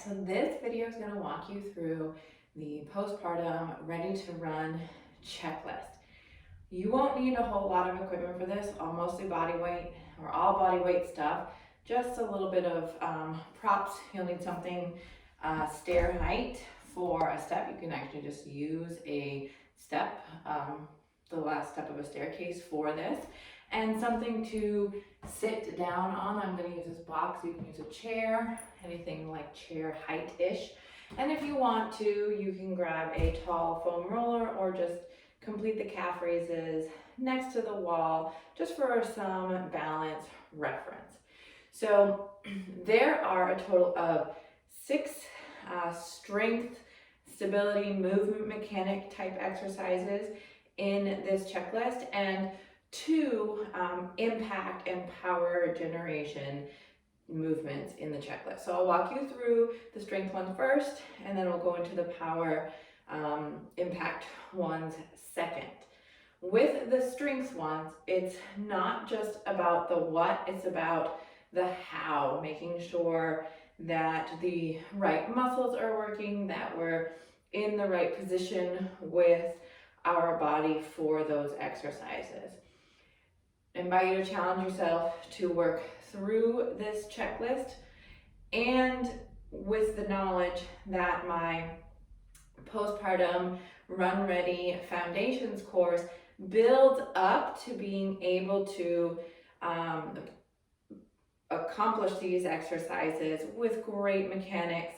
so this video is going to walk you through the postpartum ready to run checklist. You won't need a whole lot of equipment for this, all mostly body weight or all body weight stuff, just a little bit of props. You'll need something stair height for a step. You can actually just use a step, the last step of a staircase for this, and something to sit down on. I'm going to use this box. You can use a chair, anything like chair height-ish. And if you want to, you can grab a tall foam roller or just complete the calf raises next to the wall just for some balance reference. So there are a total of 6 strength, stability, movement mechanic type exercises in this checklist, and 2 impact and power generation movements in the checklist. So I'll walk you through the strength ones first, and then we'll go into the power impact ones second. With the strength ones, it's not just about the what, it's about the how, making sure that the right muscles are working, that we're in the right position with our body for those exercises. I invite you to challenge yourself to work through this checklist, and with the knowledge that my postpartum Run Ready Foundations course builds up to being able to accomplish these exercises with great mechanics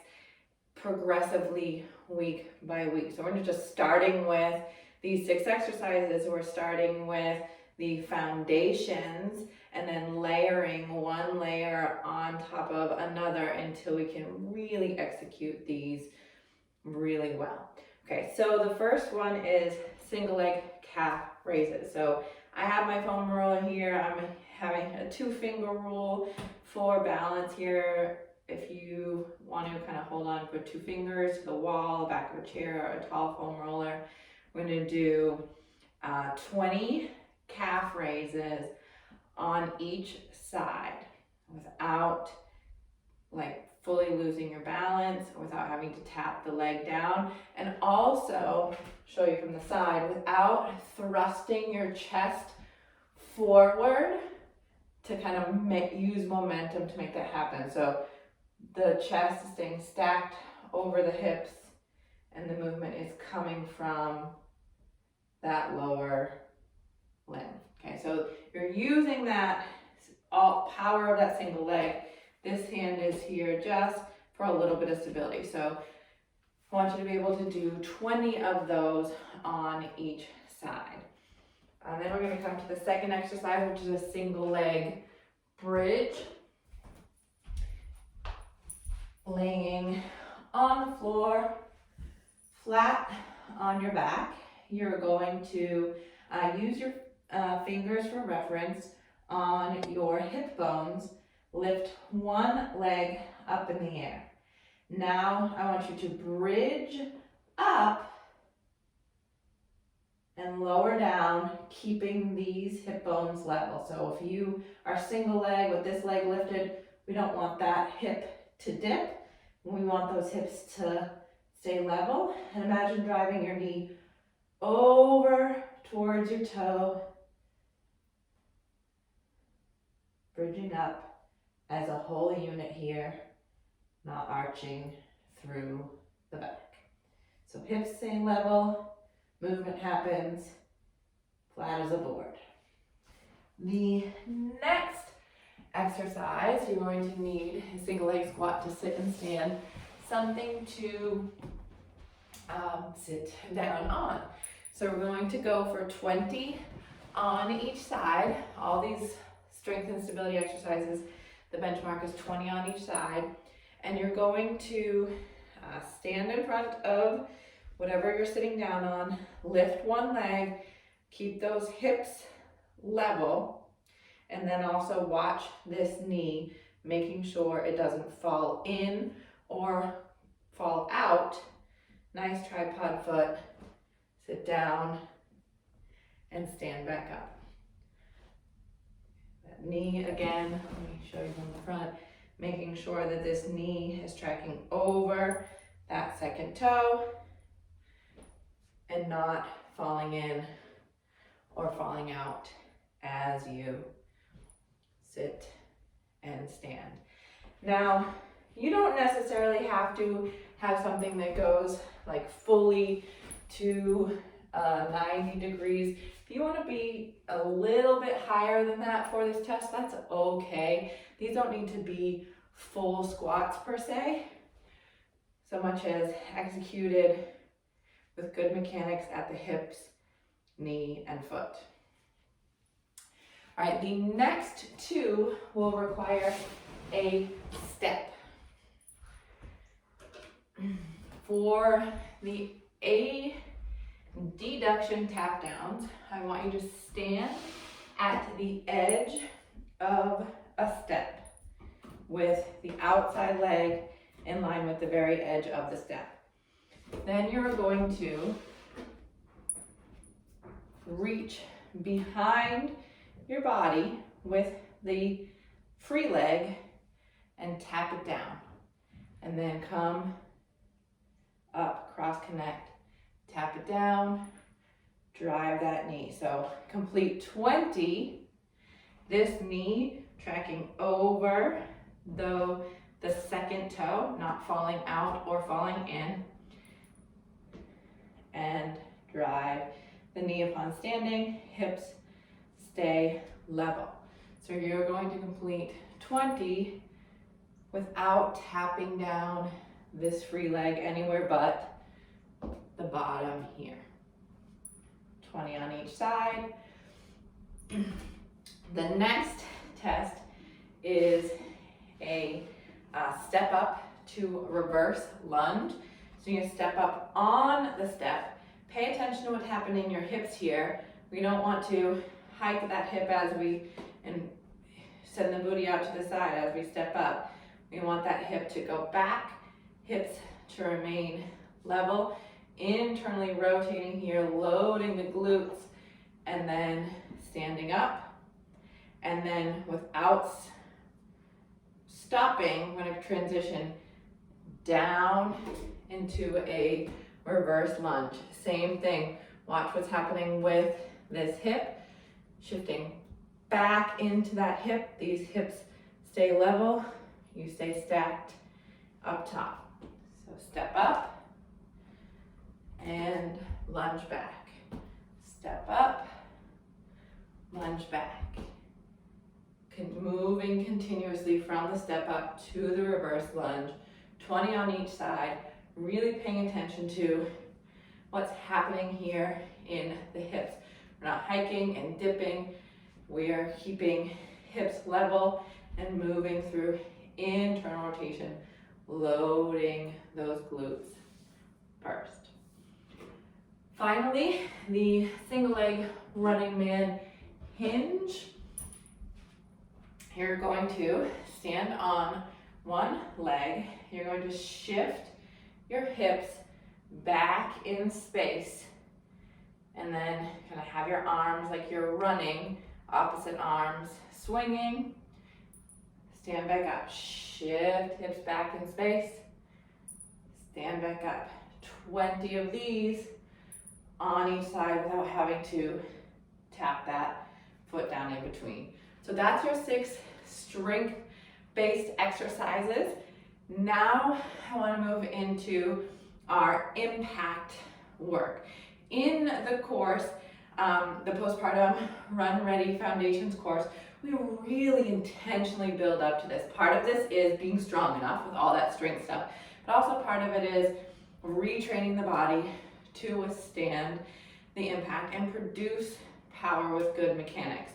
progressively week by week. So we're not just starting with these 6 exercises, we're starting with the foundations and then layering one layer on top of another until we can really execute these really well. Okay, so the first one is single leg calf raises. So I have my foam roller here. I'm having a 2-finger rule for balance here. If you want to kind of hold on for 2 fingers to the wall, the back of a chair, or a tall foam roller, we're going to do 20 calf raises on each side without fully losing your balance, without having to tap the leg down, and also show you from the side without thrusting your chest forward to kind of use momentum to make that happen. So the chest is staying stacked over the hips and the movement is coming from that lower limb. Okay, so you're using that all power of that single leg. This hand is here just for a little bit of stability. So I want you to be able to do 20 of those on each side. Then we're going to come to the second exercise, which is a single leg bridge. Laying on the floor, flat on your back. You're going to use your fingers for reference on your hip bones. Lift one leg up in the air. Now I want you to bridge up and lower down, keeping these hip bones level. So if you are single leg with this leg lifted, we don't want that hip to dip. We want those hips to stay level. And imagine driving your knee over towards your toe, bridging up as a whole unit here, not arching through the back. So hips stay level, movement happens, flat as a board. The next exercise, you're going to need a single leg squat to sit and stand, something to sit down on. So we're going to go for 20 on each side. All these strength and stability exercises, the benchmark is 20 on each side, and you're going to stand in front of whatever you're sitting down on, lift one leg, keep those hips level, and then also watch this knee, making sure it doesn't fall in or fall out. Nice tripod foot, sit down and stand back up. That knee again, let me show you from the front. making sure that this knee is tracking over that second toe and not falling in or falling out as you sit and stand. Now, you don't necessarily have to have something that goes like fully to 90 degrees. If you want to be a little bit higher than that for this test, that's okay. These don't need to be full squats per se, so much as executed with good mechanics at the hips, knee, and foot. All right, the next two will require a step. For the adduction tap downs, I want you to stand at the edge of a step with the outside leg in line with the very edge of the step. Then you're going to reach behind your body with the free leg and tap it down. And then come up, cross connect, tap it down, drive that knee. So complete 20, this knee tracking over the second toe, not falling out or falling in, and drive the knee upon standing, hips stay level. So you're going to complete 20 without tapping down this free leg anywhere but the bottom here. 20 on each side. The next test is a step up to reverse lunge. So you're gonna step up on the step. Pay attention to what's happening in your hips here. We don't want to hike that hip and send the booty out to the side as we step up. We want that hip to go back, hips to remain level, internally rotating here, loading the glutes, and then standing up. And then without stopping, we're going to transition down into a reverse lunge. Same thing. Watch what's happening with this hip, shifting back into that hip. These hips stay level. You stay stacked up top. So step up and lunge back. Step up, lunge back. Moving continuously from the step up to the reverse lunge, 20 on each side, really paying attention to what's happening here in the hips. We're not hiking and dipping, we are keeping hips level and moving through internal rotation, loading those glutes first. Finally, the single leg running man hinge. You're going to stand on one leg. You're going to shift your hips back in space and then kind of have your arms like you're running, opposite arms swinging. Stand back up, shift hips back in space, stand back up. 20 of these on each side without having to tap that foot down in between. So that's your 6 strength-based exercises. Now I want to move into our impact work. In the course, the Postpartum Run Ready Foundations course, we really intentionally build up to this. Part of this is being strong enough with all that strength stuff, but also part of it is retraining the body to withstand the impact and produce power with good mechanics.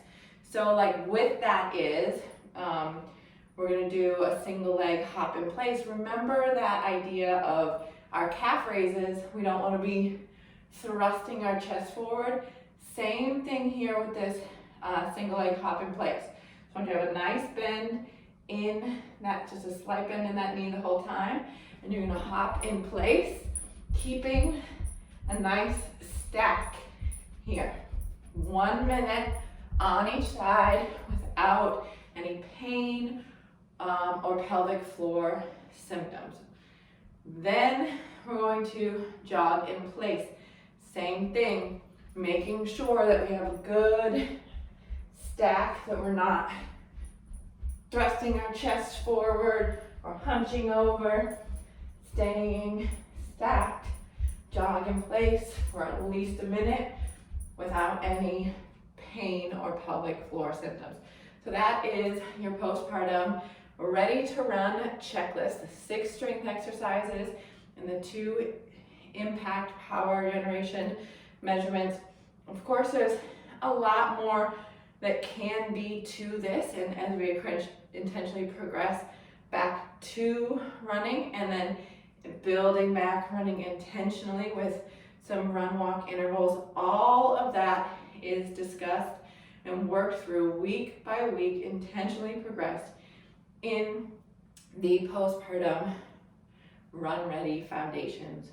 So like with that is, we're gonna do a single leg hop in place. Remember that idea of our calf raises, we don't wanna be thrusting our chest forward. Same thing here with this single leg hop in place. So I want you to have a nice bend in that, just a slight bend in that knee the whole time. And you're gonna hop in place, keeping a nice stack here. 1 minute on each side without any pain or pelvic floor symptoms. Then we're going to jog in place. Same thing, making sure that we have a good stack, that we're not thrusting our chest forward or hunching over, staying stacked. Jog in place for at least a minute without any pain or pelvic floor symptoms. So that is your postpartum ready to run checklist, the 6 strength exercises and the 2 impact power generation measurements. Of course, there's a lot more that can be to this, and as we intentionally progress back to running and then building back running intentionally with some run walk intervals, all of that is discussed and worked through week by week, intentionally progressed in the postpartum Run Ready Foundations